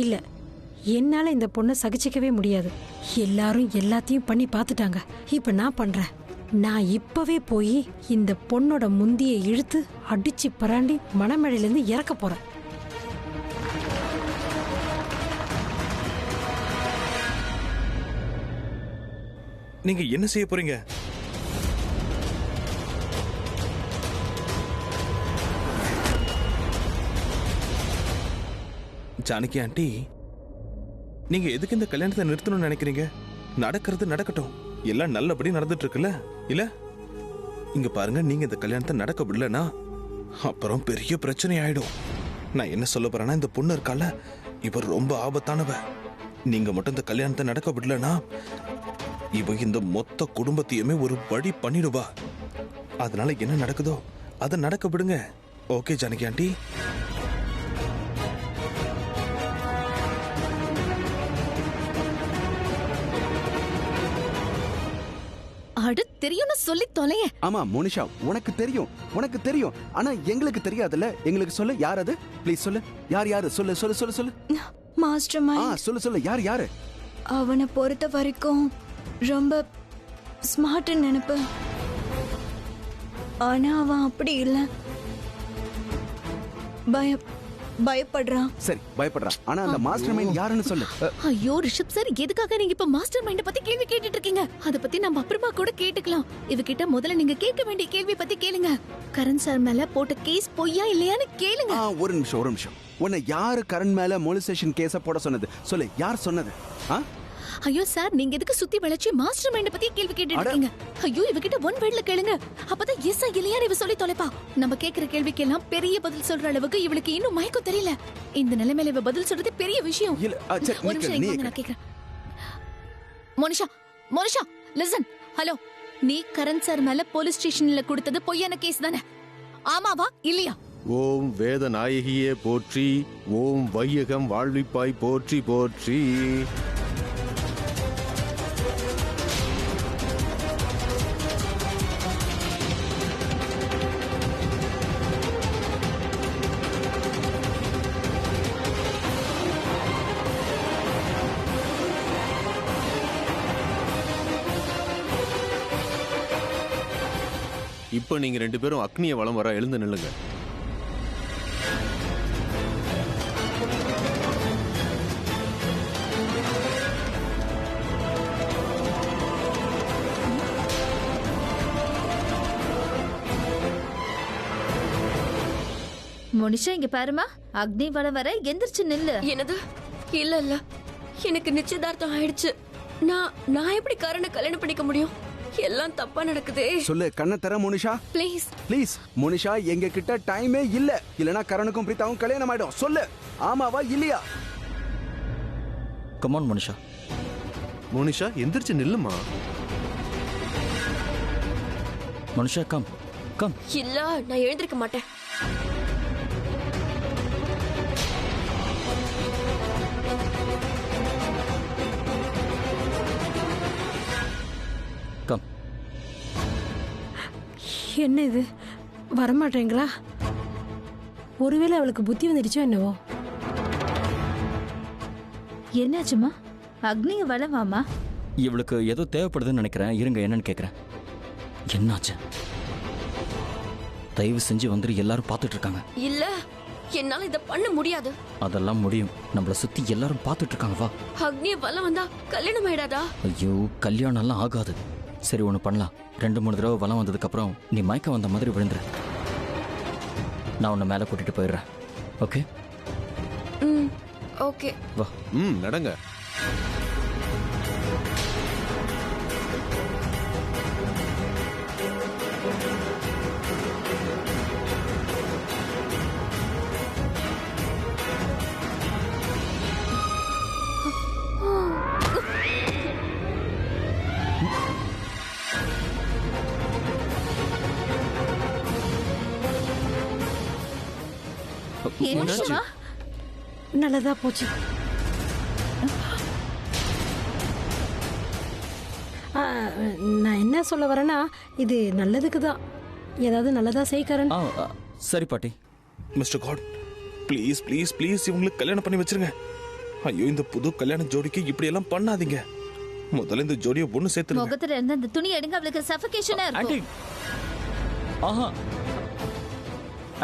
இல்ல, என்னால இந்த பொண்ணை சகிச்சிக்கவே முடியாது. எல்லாரும் எல்லாத்தையும் பண்ணி பார்த்துட்டாங்க. இப்ப நான் பண்றேன். நான் இப்பவே போய் இந்த பொண்ணோட முந்தியை இழுத்து அடிச்சு பராண்டி மணமழையிலிருந்து இறக்க போறேன். நீங்க என்ன செய்ய போறீங்க? ஜானகி ஆண்டி, நீங்க எதுக்கு இந்த கல்யாணத்தை நிறுத்தணும்னு நினைக்கிறீங்க? நடக்கிறது நடக்கட்டும், எல்லாம் நல்லபடி நடந்துட்டு இருக்குல்ல இல்ல? இங்க பாருங்க, நீங்க இந்த கல்யாணத்தை நடக்க விடலனா அப்புறம் பெரிய பிரச்சனை ஆயிடும். நான் என்ன சொல்ல போறேன்னா, இந்த பொண்ணு இருக்கால, இவர் ரொம்ப ஆபத்தானவ. நீங்க மட்டும் இந்த கல்யாணத்தை நடக்க விடலனா இவ இந்த மொத்த குடும்பத்தையுமே ஒரு வழி பண்ணிடுவா. அதனால என்ன நடக்குதோ அதை நடக்க விடுங்க. Okay Janaki aunty? அட தெரியும்னு சொல்லி தொலைய. ஆமா மோனிஷா, உனக்கு தெரியும், ஆனா எங்களுக்கு தெரியாதுல்ல. எங்களுக்கு சொல்லு, யார் அது? ப்ளீஸ் சொல்லு, யாரு? சொல்லு. Master mind. சொல்லு, யாரு? அவனை பொறுத்த வரைக்கும் ரொம்ப ஸ்மார்ட் நினைப்பு. ஆனா அவன் அப்படி இல்ல. பயப்படுறான். சரி, பயப்படுறான். ஆனா அந்த மாஸ்டர் மைண்ட் யாருன்னு சொல்லு. ஐயோ ரிஷப் சார், எதுக்காக நீங்க இப்ப மாஸ்டர் மைண்ட பத்தி கேள்வி கேட்டுட்டு இருக்கீங்க? அத பத்தி நம்ம அப்புறமா கூட கேட்டுக்கலாம். இவகிட்ட முதல்ல நீங்க கேட்க வேண்டிய கேள்வி பத்தி கேளுங்க. கரண் சார் மேல போட்ட கேஸ் பொய்யா இல்லையான்னு கேளுங்க. ஒரு நிமிஷம். உன்னை யாரு கரண் மேல மோலிசேஷன் கேஸ போட சொன்னது? சொல்லு, யார் சொன்னது? ஐயோ சார், நீங்க எதுக்கு சுத்தி வளைச்சு மாஸ்டர் மைண்ட பத்தி கேள்வி கேட்டுட்டு இருக்கீங்க? ஐயோ, இவகிட்ட ஒன் வேர்ட்ல கேளுங்க, அப்பதான் எஸ் இல்லையான்னு இவ சொல்லி தொலைப்பா. நம்ம கேக்குற கேள்விக்கு எல்லாம் பெரிய பதில் சொல்ற அளவுக்கு இவளுக்கு இன்னும் மயக்கம் தெரியல. இந்த நிலைமையில இவ பதில் சொல்றது பெரிய விஷயம். ஒரு நிமிஷம் நான் கேக்குறேன். மோனிஷா லிசன். ஹலோ, நீ கரண் சார் மேல போலீஸ் ஸ்டேஷன்ல கொடுத்தது பொய்யான கேஸ் தானே? ஆமாவா இல்லையா? ஓம் வேத நாயகியே போற்றி, ஓம் வையகம் வாழ்விப்பாய் போற்றி போற்றி. இப்ப நீங்க ரெண்டு பேரும் அக்னிய வலம் வர எழுந்து நில்லுங்க. மோனிஷா, இங்க பாருமா, அக்னி வலம் வர எந்திரிச்சு நில்லு. என்னது? இல்ல எனக்கு நிச்சயதார்த்தம் ஆயிடுச்சு. நான் எப்படி கரணை கல்யாணம் பண்ணிக்க முடியும்? எல்லாம் தப்பா நடக்குதே. சொல்லு, கண்ணை தர மோனிஷா. ப்ளீஸ் மோனிஷா, எங்க கிட்ட டைமே இல்லனா கரணுக்கும் பிரீதாவும் கல்யாணம் ஆயிடும். சொல்லு, ஆமாவா இல்லையா? Come on Monisha. மோனிஷா எந்திரிச்சு நில்லுமா. மோனிஷா கம். இல்ல, நான் எழுந்திருக்க மாட்டேன். கம். என்ன இது, வரமாட்டேங்களா? ஒருவேளை அவளுக்கு புத்தி வந்துடுச்சோ என்னவோ. என்னாச்சுமா? அக்னிய வளவாமா? இவளுக்கு ஏதோ தேவைப்படுதுன்னு நினைக்கிறேன். இருங்க, என்னன்னு கேட்குறேன். என்னாச்சு? தயவு செஞ்சு வந்துரு, எல்லாரும் பார்த்துட்டு இருக்காங்க. இல்ல, என்னால இத பண்ண முடியாது. அதெல்லாம் முடியும், நம்மள சுத்தி எல்லாரும் பார்த்துட்டு இருக்காங்க. வா. அக்னிய வலம் வந்தா கல்யாணம் ஆயிடாதா? ஐயோ, கல்யாணம் எல்லாம் ஆகாது. சரி, ஒன்று பண்ணலாம். 2-3 தடவை வலம் வந்ததுக்கு அப்புறம் நீ மயக்கம் வந்த மாதிரி விழுந்துரு. நான் உன்னை மேலே கூட்டிட்டு போயிடுறேன். ஓகே? ஓகே. வா. நடங்க. நல்லதா போச்சு. நான் என்ன சொல்ல வரேன்னா, இது நல்லதுக்கு தான். ஏதாவது நல்லதா செய்யறேன். சரி பாட்டி. Mister God, please please please இவங்களுக்கு கல்யாணம் பண்ணி வச்சிருங்க. ஐயோ, இந்த புது கல்யாண ஜோடிக்கு இப்படி எல்லாம் பண்ணாதீங்க. முதல்ல இந்த ஜோடியை ஒண்ணு சேர்த்துருங்க. முகத்துல இருந்து அந்த துணி எடுங்க, அவளுக்கு சஃபகேஷனா ஆண்டி இருக்கும். ஆஹா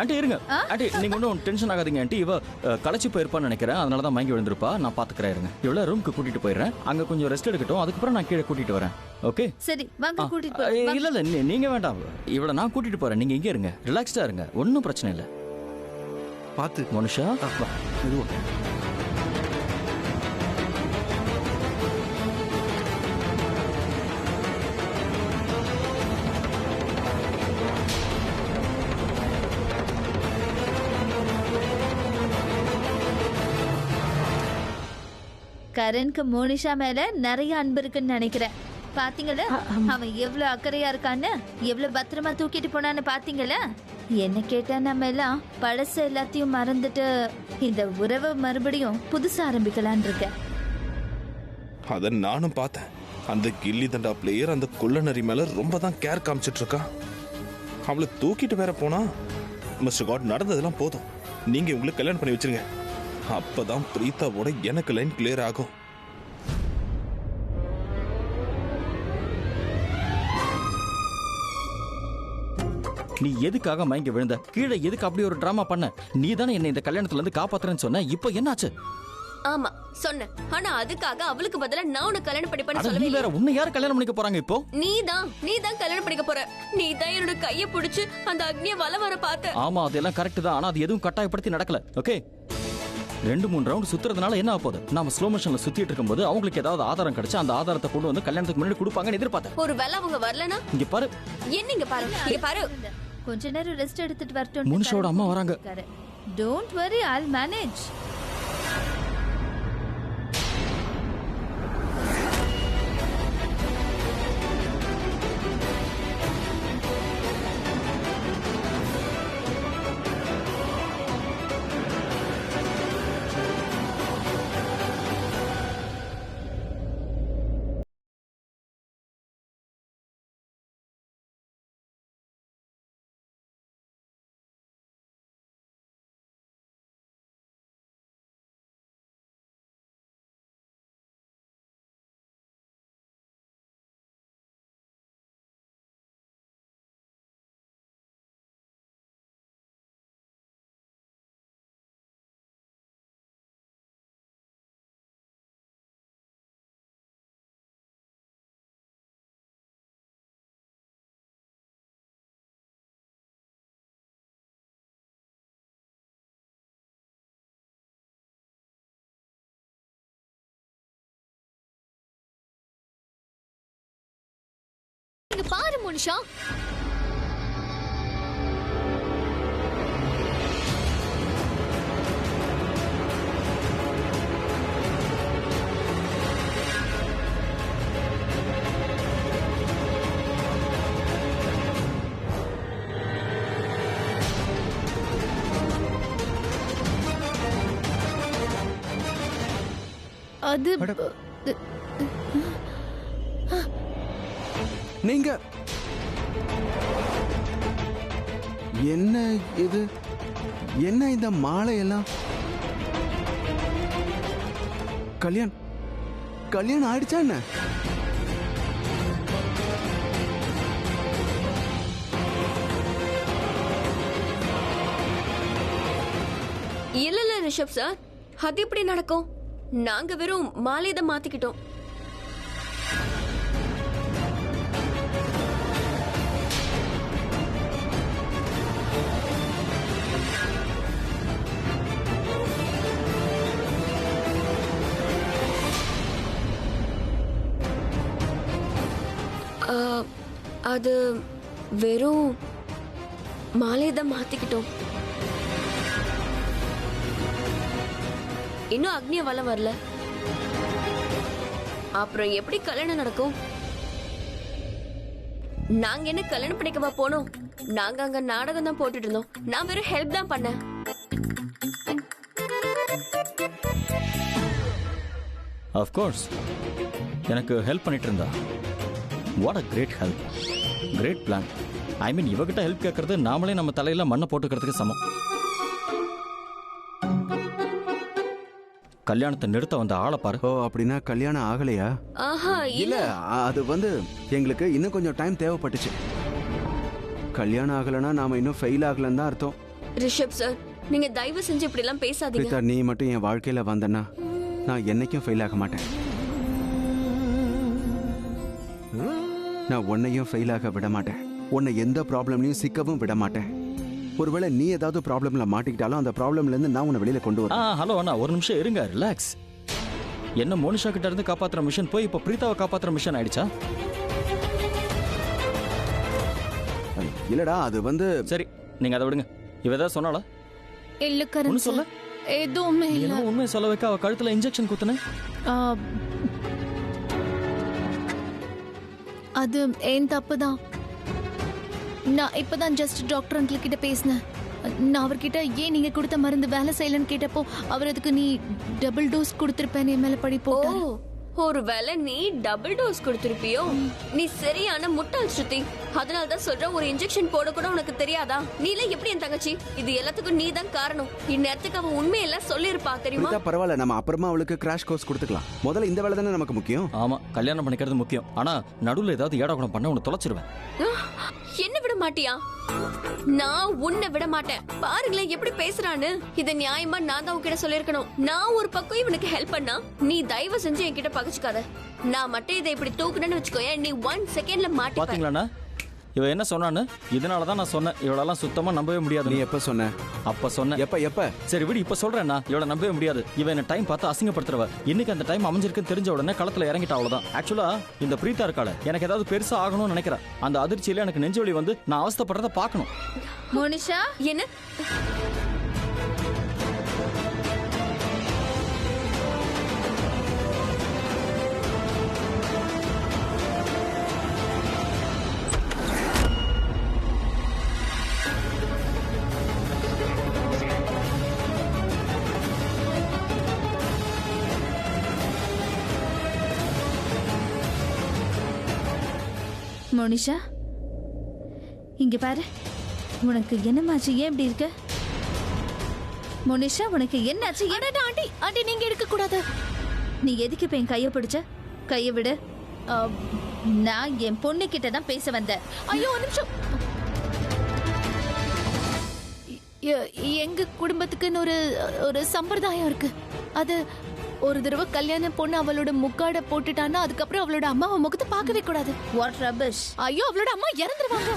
ஆண்டி இருங்க. ஆண்டி நீங்க ஒன்றும் டென்ஷன் ஆகாதீங்க ஆண்டி. இவ களைச்சி போயிருப்பான்னு நினைக்கிறேன், அதனால தான் மயங்கி விழுந்திருப்பா. நான் பாத்துக்கிறேன், இருங்க. இவ்வளோ ரூமுக்கு கூட்டிட்டு போயிடுறேன், அங்க கொஞ்சம் ரெஸ்ட் எடுக்கட்டும், அதுக்கப்புறம் நான் கீழே கூட்டிட்டு வரேன். ஓகே சரி வாங்க கூட்டிட்டு போறோம். இல்ல இல்ல நீங்க வேண்டாம், இவ்வளவு நான் கூட்டிட்டு போறேன். நீங்க இங்கே இருங்க, ரிலாக்ஸ்டா இருங்க, ஒன்றும் பிரச்சனை இல்லை. பார்த்து மனுஷா மெதுவா. கரனுக்கு மோனிஷா மேல நிறைய அன்பு இருக்குன்னு நினைக்கிறேன். பாத்தீங்களா அவன் எவ்வளவு அக்கறையா இருக்கான்னு, எவ்வளவு பத்திரமா தூக்கிட்டு போனான்னு பாத்தீங்களா? என்ன கேட்டா நம்ம எல்லாம் பழச எல்லாத்தையும் மறந்துட்டு இந்த உறவை மறுபடியும் புதுசா ஆரம்பிக்கலான் இருக்க. அத நானும் பார்த்தேன். அந்த கில்லி தண்டா பிளேயர் அந்த குள்ளநரி மேல ரொம்ப தான் கேர் காமிச்சிட்டு இருக்கான். அவளை தூக்கிட்டு வேற போனா. மிஸ்டர் காட், நடந்ததெல்லாம் போதும். நீங்க உங்களுக்கு கல்யாணம் பண்ணி வச்சிருங்க. அப்பதான் பிரீத்தாவோட எனக்கு லைன் கிளியர் ஆகும். நீ எதுக்காக மயங்கி விழுந்த? கீழே எதுக்கு அப்படி ஒரு டிராமா பண்ண? நீ தானே என்ன இந்த கல்யாணத்துல இருந்து காப்பாத்துறேன்னு சொன்ன, இப்போ என்னாச்சு? ஆமா சொன்னேன், ஆனா அதுக்காக அவளுக்கு பதிலா நான் உனக்கு கல்யாணம் பண்ணிப்பேன்னு நீ சொல்லவே வேற, உன்னை யாரு கல்யாணம் பண்ணிக்க போறாங்க இப்போ? நீதான் கல்யாணம் பண்ணிக்க போற. நீதான் என்னோட கையை பிடிச்சு அந்த அக்னிய வல வர பார்த்த. ஆமா அதெல்லாம் கரெக்ட் தான், ஆனா அது எதுவும் கட்டாயப்படுத்தி நடக்கல. ஓகே 2-3 ரவுண்ட் சுத்துறதுனால என்ன ஆக போகுது? நாம ஸ்லோ மோஷன்ல சுத்திட்டு இருக்கும்போது அவங்களுக்கு ஏதாவது ஆதாரம் கிடைச்சு அந்த ஆதாரத்தை கொண்டு வந்து கல்யாணத்துக்கு முன்னாடி கொடுப்பாங்கன்னு எதிர்பார்த்தேன். ஒரு வேளை அவங்க வரலனா? இங்க பாரு, இங்க பாரு. கொஞ்ச நேரம் ரெஸ்ட் எடுத்துட்டு வரட்டும். முனிஷோட அம்மா வராங்க. Don't worry, I'll manage. இங்க பாரு மோனிஷா, அது நீங்க என்ன இது? என்ன இந்த மாலையெல்லாம்? கல்யாணம் ஆயிடுச்சா என்ன? இல்ல ரிஷப் சார், அது எப்படி நடக்கும்? நாங்க வெறும் மாலையை மாத்திக்கிட்டோம். அது வெறும் மாலையை மாத்திக்கிட்டோம். இன்னும் அக்னிய வலம் வரல. அப்புறம் எப்படி கல்யாணம் நடக்கும்? நாங்க என்ன கல்யாணம் பண்ணிக்கவா போனோம்? நாங்க அங்க நாடகம் தான் போட்டுட்டு இருந்தோம். நான் வெறும் ஹெல்ப் தான் பண்ணேன். ஆஃப் கோர்ஸ் எனக்கு ஹெல்ப் பண்ணிட்டு இருந்தா. What a great help, great plan. I mean இவகிட்ட ஹெல்ப் கேட்கறது நாமளே நம்ம தலையில மண்ணை போட்டுக்கிறதுக்கு சமம். கல்யாணத்தை நிறுத்த வந்த ஆளை பாரு. ஓ அப்படின்னா கல்யாணம் ஆகலையா? ஆஹா இல்ல அது வந்து எங்களுக்கு இன்னும் கொஞ்சம் டைம் தேவைப்பட்டுச்சு. கல்யாணம் ஆகலைன்னா நாம இன்னும் ஃபெயில் ஆகலன்னு தான் அர்த்தம். ரிஷப் சார், நீங்க தயவு செஞ்சு இப்படி எல்லாம் பேசாதீங்க. பிரீதா, நீ மட்டும் என் வாழ்க்கையில வந்தனா நான் என்னைக்கும் ஃபெயில் ஆக மாட்டேன். நான் உன்னையும் ஃபெயில் ஆக விட மாட்டேன். உன்னை எந்த ப்ராப்ளம்லயும் சிக்கவும் விட மாட்டேன். ஒருவேளை நீ ஏதாவது ப்ராப்ளம்ல மாட்டிக்கிட்டாலும் அந்த ப்ராப்ளம்ல இருந்து நான் உன்னை வெளியில கொண்டு வரேன். ஹலோ அண்ணா, ஒரு நிமிஷம் இருங்க, ரிலாக்ஸ். என்ன மோனிஷா கிட்ட இருந்து காப்பாத்துற மிஷன் போய் இப்ப பிரீதாவை காப்பாத்துற மிஷன் ஆயிடுச்சா? இல்லடா, அது வந்து சரி, நீங்க அதை விடுங்க. இவ ஏதாவது சொன்னாளா? இல்ல கரண் ஒண்ணு சொல்ல. எதுவுமே இல்ல. என்ன உண்மையை சொல்ல வைக்க அவ கழுத்துல இன்ஜெக்ஷன் குத்துன? அது ஏன் தப்புதான். நான் இப்பதான் ஜஸ்ட் டாக்டர் அங்கிள் கிட்ட பேசினேன். நான் அவர்கிட்ட ஏன் நீங்க கொடுத்த மருந்து வேலை செய்யலன்னு கேட்டப்போ அவர் அதுக்கு நீ டபுள் டோஸ் கொடுத்திருப்பேன் என் மேல படி போட்டாரு. ஒருவேளை நீ டபுள் டோஸ் கொடுத்திருப்பியோ? நீ சரியான முட்டாள் ஸ்ருதி. அதனால தான் சொல்ற, ஒரு இன்ஜெக்ஷன் போட கூட உனக்கு தெரியாதா? நீல எப்படி என் தங்கச்சி? இது எல்லாத்துக்கும் நீ தான் காரணம். இந்நேரத்துக்கு அவன் உண்மையெல்லாம் சொல்லிருப்பா தெரியுமா? பரவாயில்ல, நம்ம அப்புறமா அவளுக்கு கிராஷ் கோர்ஸ் கொடுத்துக்கலாம். முதல்ல இந்த வேலை தானே நமக்கு முக்கியம். ஆமா, கல்யாணம் பண்ணிக்கிறது முக்கியம். ஆனா நடுவுல ஏதாவது ஏடாகுணம் பண்ண உன்னை தொலைச்சிருவேன். என்ன விட மாட்டியா? நான் உன்னை விட மாட்டேன். பாருங்களேன் எப்படி பேசுறான்னு. இத நியாயமா நான் தான் உன்கிட்ட சொல்லிருக்கணும். நான் ஒரு பக்கம் இவனுக்கு ஹெல்ப் பண்ணா நீ தயவு செஞ்சு என்கிட்ட பகச்சுக்காத. நான் மட்டும் இதை இப்படி தூக்குனேன்னு வச்சுக்கோய, நீ 1 செகண்ட்ல மாட்டி. பாத்தீங்களா இவ என்ன சொன்னான்னு? இதனாலதான் நான் சொன்னேன், இவளெல்லாம் சுத்தமா நம்பவே முடியாது. நீ எப்ப சொன்ன? அப்ப சொன்ன. எப்ப? சரி விடு, இப்ப சொல்றேன்னா இவளை நம்பவே முடியாது. இவ என்ன டைம் பார்த்து அசிங்கப்படுத்துறவ. இன்னைக்கு அந்த டைம் அமைஞ்சிருக்குன்னு தெரிஞ்ச உடனே களத்துல இறங்கிட்டா அவ்வளவுதான். ஆக்சுவலா இந்த பிரீதா இருக்காள, எனக்கு ஏதாவது பெருசா ஆகணும்னு நினைக்கிறேன். அந்த அதிர்ச்சியில எனக்கு நெஞ்சு வலி வந்து நான் அவஸ்தைப்படுறத பாக்கணும். மோனிஷா, என்ன? மோனிஷா, இங்க பாரு. உனக்கு என்னமாச்சு? ஏன் இப்படி இருக்க? மோனிஷா, உனக்கு என்னாச்சு? ஆண்டி ஆண்டி நீங்க எடுக்க கூடாது. நீ எதுக்கு இப்ப என் கைய பிடிச்ச? கைய விடு. நான் என் பொண்ணு கிட்ட தான் பேச வந்தேன். ஐயோ ஒரு நிமிஷம். எங்க குடும்பத்துக்குன்னு ஒரு சம்பிரதாயம் இருக்கு. அது ஒரு தடவை கல்யாண பொண்ணு அவளோட முக்காட போட்டுட்டான்னா அதுக்கப்புறம் அவளோட அம்மாவை முகத்தை பார்க்கவே கூடாது. What rubbish. ஐயோ, அவளோட அம்மா இறந்துருவாங்க.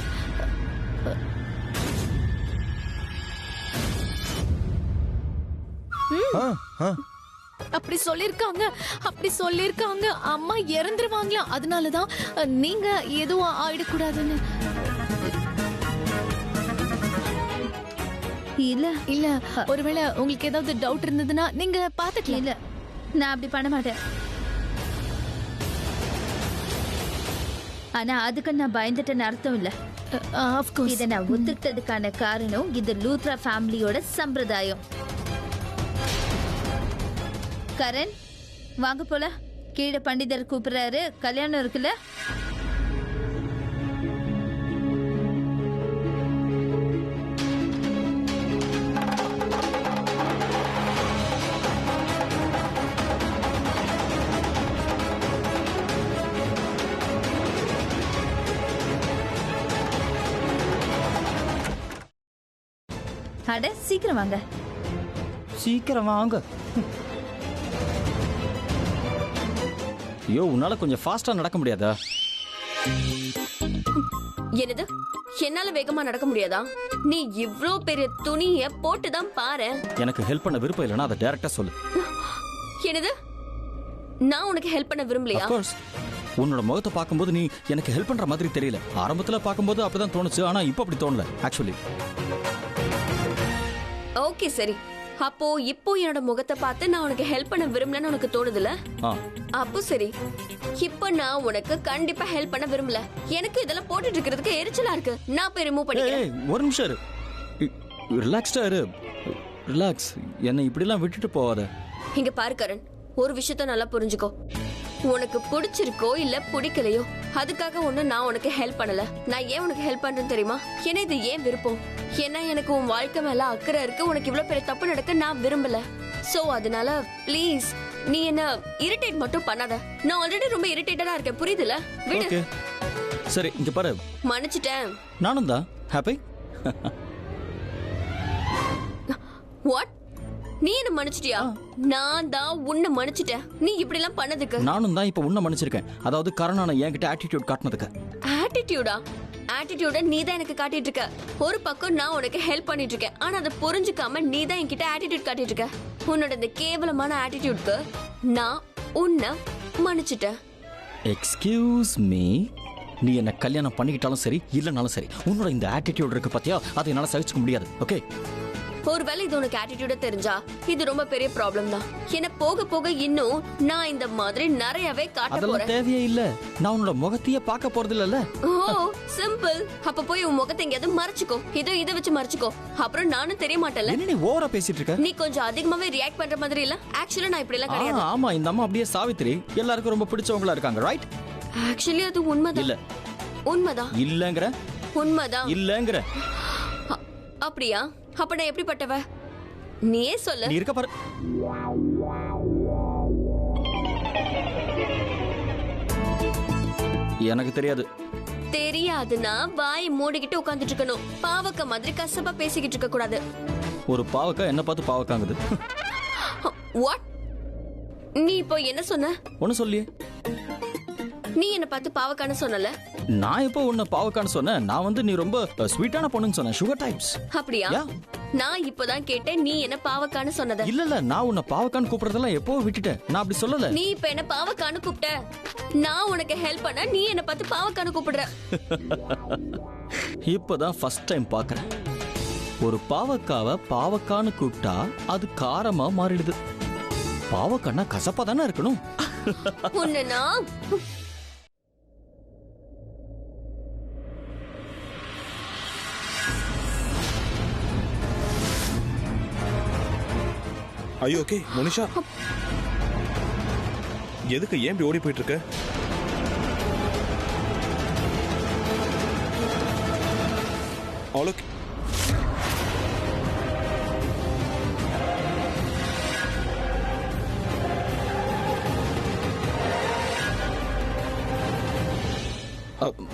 அப்படி சொல்லிருக்காங்க. அம்மா இறந்துருவாங்களா? அதனாலதான் நீங்க எதுவும் ஆயிடக்கூடாதுன்னு. இல்ல ஒருவேளை உங்களுக்கு ஏதாவது டவுட் இருந்ததுன்னா நீங்க பாத்துக்கலாம். இல்ல, நான் அப்படி பண்ண மாட்டேன். ஆனா அதுக்கு நான் பயந்துட்டேன்னு அர்த்தம் இல்ல. இதை நான் ஒத்துக்கிட்டதுக்கான காரணம் இது லூத்ரா ஃபேமிலியோட சம்பிரதாயம். கரண், வாங்க போல. கீழே பண்டிதர் கூப்பிடுறாரு, கல்யாணம் இருக்குல்ல? அட, சீக்கிரம் வாங்க. சீக்கிரம் வாங்க. ஐயோ, உன்னால கொஞ்சம் ஃபாஸ்டா நடக்க முடியாதா? என்னது? என்னால வேகமா நடக்க முடியாதா? நீ இவ்ளோ பெரிய துணிய போட்டுதான் பாரு. எனக்கு ஹெல்ப் பண்ண விருப்பம் இல்லைன்னா அதை டைரக்டா சொல்லு. என்னது? நான் உனக்கு ஹெல்ப் பண்ண விரும்பலையா? உன்னோட முகத்தை பார்க்கும்போது நீ எனக்கு ஹெல்ப் பண்ற மாதிரி தெரியல. ஆரம்பத்துல பார்க்கும்போது அப்படிதான் தோணுச்சு, ஆனா இப்போ அப்படி தோணல ஆக்சுவலி. ஓகே சரி, அப்போ இப்போ என்னோட முகத்தை பார்த்து நான் உனக்கு ஹெல்ப் பண்ண விரும்பலன்னு உனக்கு தோணுதுல? அப்போ சரி, இப்போ நான் உனக்கு கண்டிப்பா ஹெல்ப் பண்ண விரும்பல. எனக்கு இதெல்லாம் போட்டுட்டு இருக்கிறதுக்கு எரிச்சலா இருக்கு. நான் போய் ரிமூவ் பண்ணிக்கிறேன். ஒரு நிமிஷம் இரு, ரிலாக்ஸ்டா இரு. ரிலாக்ஸ். என்னை இப்படி எல்லாம் விட்டுட்டு போவாத. இங்க பாரு கரண், ஒரு விஷயத்த நல்லா புரிஞ்சுக்கோ. உனக்கு பிடிச்சிருக்கோ இல்ல பிடிக்கலையோ அதுக்காக ஒண்ணு நான் உனக்கு ஹெல்ப் பண்ணல. நான் ஏன் உனக்கு ஹெல்ப் பண்றேன்னு தெரியுமா? ஏன்னா இது ஏன் விருப்பம். ஏன்னா எனக்கு உன் வாழ்க்கை மேல அக்கறை இருக்கு. உனக்கு இவ்வளவு பெரிய தப்பு நடக்க நான் விரும்பல. சோ அதனால ப்ளீஸ் நீ என்ன இரிட்டேட் மட்டும் பண்ணாத. நான் ஆல்ரெடி ரொம்ப இரிட்டேட்டடா இருக்கேன், புரியுதுல? விடு. ஓகே சரி, இங்க பாரு, மன்னிச்சிட்டேன். நானும் தான் ஹாப்பி. வாட்? நீ என்ன மன்னிச்சிட்டியா? நான் தான் உன்னை மன்னிச்சிட்டேன். நீ இப்படி எல்லாம் பண்ணதுக்கு. நானும் தான் இப்ப உன்னை மன்னிச்சிருக்கேன். அதாவது கரணான என்கிட்ட ஆட்டிடியூட் காட்டினதுக்கு. ஆட்டிடியூடா? ஆட்டிடியூட நீ தான் எனக்கு காட்டிட்டு இருக்க. ஒரு பக்கம் நான் உனக்கு ஹெல்ப் பண்ணிட்டு இருக்கேன், ஆனா அதை புரிஞ்சுக்காம நீ தான் என்கிட்ட ஆட்டிடியூட் காட்டிட்டு இருக்க. உன்னோட இந்த கேவலமான ஆட்டிடியூட்க்கு நான் உன்னை மன்னிச்சிட்டேன். எக்ஸ்கியூஸ் மீ, நீ என்ன கல்யாணம் பண்ணிக்கிட்டாலும் சரி இல்லைனாலும் சரி, உன்னோட இந்த ஆட்டிடியூட் இருக்கு பாத்தியா, அதை என்னால சகிச்சுக்க முடியாது. ஓகே, ஒருவேளை இது உனக்கு ஆட்டிடியூட தெரிஞ்சா இது ரொம்ப பெரிய ப்ராப்ளம் தான். என்ன போக போக இன்னும் நான் இந்த மாதிரி நிறையவே காட்ட அதெல்லாம் போறேன். தேவையே இல்ல. நான் உன்னோட முகத்தையே பார்க்க போறது இல்லல்ல. ஓ சிம்பிள். அப்ப போய் உன் முகத்தை எங்கயாவது மறைச்சுக்கோ, இதை வச்சு மறைச்சுக்கோ. அப்புறம் நானும் தெரிய மாட்டேன்ல. என்ன நீ ஓவரா பேசிட்டு இருக்க? நீ கொஞ்சம் அதிகமாவே ரியாக்ட் பண்ற மாதிரி இல்ல? ஆக்சுவலா நான் இப்படி எல்லாம் கிடையாது. ஆமா, இந்த அம்மா அப்படியே சாவித்திரி, எல்லாருக்கும் ரொம்ப பிடிச்சவங்களா இருக்காங்க, ரைட்? ஆக்சுவலி அது உண்மைதான். இல்ல உண்மைதான். இல்லங்கற. உண்மைதான். இல்லங்கற. அப்படியா? அப்ப நான் எப்படிப்பட்டவ நீயே சொல்லு. நீ இருக்க பாரு. எனக்கு தெரியாது. தெரியாதுன்னா வாய் மூடிக்கிட்டு உட்கார்ந்துட்டு இருக்கணும். பாவக்க மாதிரி கசப்பா பேசிக்கிட்டு இருக்க கூடாது. ஒரு பாவக்கா என்ன பார்த்து பாவக்காங்குது. வாட்? நீ இப்போ என்ன சொன்ன? ஒன்னு சொல்லியே. நீ என்ன பார்த்து பாவக்கான்னு சொன்னல? நான் இப்போ உன்னை பாவக்கான்னு சொன்னேன். நான் வந்து நீ ரொம்ப ஸ்வீட்டான பொண்ணுன்னு சொன்னேன், சுகர் டைப்ஸ். அப்படியா? நான் இப்பதான் கேட்டேன் நீ என்ன பாவக்கான்னு சொன்னத. இல்ல, நான் உன்னை பாவக்கான்னு கூப்பிடுறதெல்லாம் எப்போ விட்டுட்டேன். நான் அப்படி சொல்லல. நீ இப்ப என்ன பாவக்கான்னு கூப்பிட்ட. நான் உனக்கு ஹெல்ப் பண்ண நீ என்ன பார்த்து பாவக்கான்னு கூப்பிடுற. இப்பதான் ஃபர்ஸ்ட் டைம் பாக்குறேன். ஒரு பாவக்காவை பாவக்கான்னு கூப்பிட்டா அது காரமா மாறிடுது. பாவக்கான்னா கசப்பா தானே இருக்கணும். உன்ன ஐயோ ஓகே மோனிஷா, எதுக்கு ஏன் இப்படி ஓடி போயிட்டு இருக்க? அவளுக்கு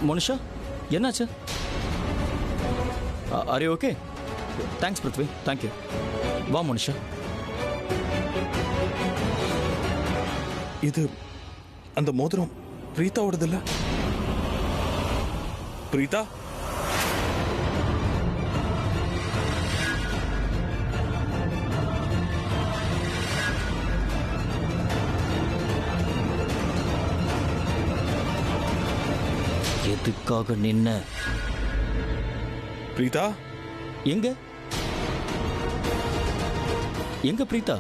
மோனிஷா என்னாச்சு? Array okay, thanks Prithvi, thank you. வா மோனிஷா. இது அந்த மோதிரம் பிரீத்தாவோடது இல்ல? பிரீதா, எதுக்காக நின்ன? பிரீதா எங்க எங்க பிரீதா?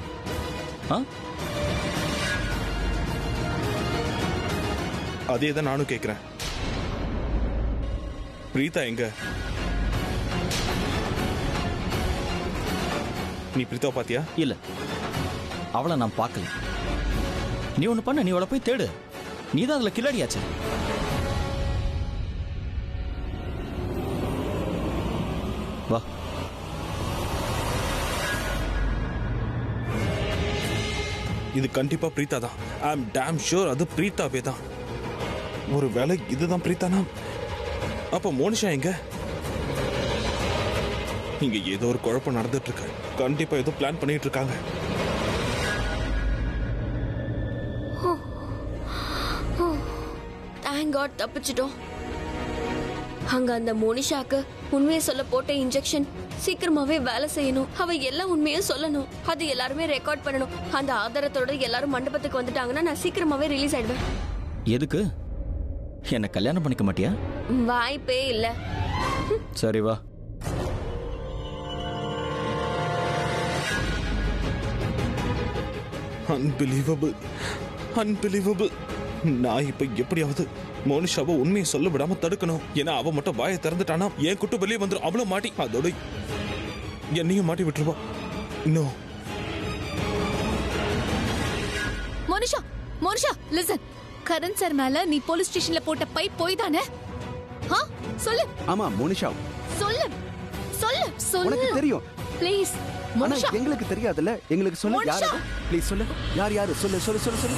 அதே தான் நானும் கேக்குறேன். பிரீதா எங்க? நீ பிரீதா பாத்தியா? இல்ல, அவளை நான் பார்க்கல. நீ ஒண்ணு பண்ண, நீ அவளை போய் தேடு. நீ தான் அதுல கில்லாடியாச்சு. வா. இது கண்டிப்பா பிரீதா தான். ஐ அம் டாம் ஷூர் அது பிரீதாவே தான். ஒரு வேலை இதுதான் பிரீதானா? அப்ப மோனிஷா எங்க? இங்க ஏதோ ஒரு குழப்பம் நடந்துட்டு இருக்கு. கண்டிப்பா ஏதோ பிளான் பண்ணிட்டு இருக்காங்க. தேங்க் காட் தப்பிச்சிட்டோம். அங்க அந்த மோனிஷாக்கு உண்மையை சொல்ல போட்ட இன்ஜெக்ஷன் சீக்கிரமாவே வேலை செய்யணும். அவ எல்லா உண்மையும் சொல்லணும். அது எல்லாருமே ரெக்கார்ட் பண்ணணும். அந்த ஆதாரத்தோட எல்லாரும் மண்டபத்துக்கு வந்துட்டாங்கன்னா நான் சீக்கிரமாவே ரிலீஸ் ஆயிடுவேன். எதுக்கு? என்ன கல்யாணம் பண்ணிக்க மாட்டியா? வாய்ப்பே இல்ல. சரி வா. Unbelievable, unbelievable. நான் இப்ப எப்படியாவது மோனிஷாவை உண்மையை சொல்ல விடாம தடுக்கணும். ஏன்னா அவ மட்டும் வாயை திறந்துட்டானா என் குட்டு வெளியே வந்துடும். அவளும் மாட்டி, அதோட என்னையும் மாட்டி விட்டுருவா. இன்னும் மோனிஷா, மோனிஷா லிசன். கரண் சார் மேல நீ போலீஸ் ஸ்டேஷன்ல போட்ட பைப் போய் தானே? சொல்லு. ஆமா மோனிஷா, சொல்லு சொல்லு உனக்கு சொல்லு. தெரியும் ப்ளீஸ் ஆனா மோனிஷா எங்களுக்கு தெரியாதுல்ல, எங்களுக்கு சொல்லு. யாரு? ப்ளீஸ் சொல்லு. யார் சொல்லு சொல்லு சொல்லு சொல்லு.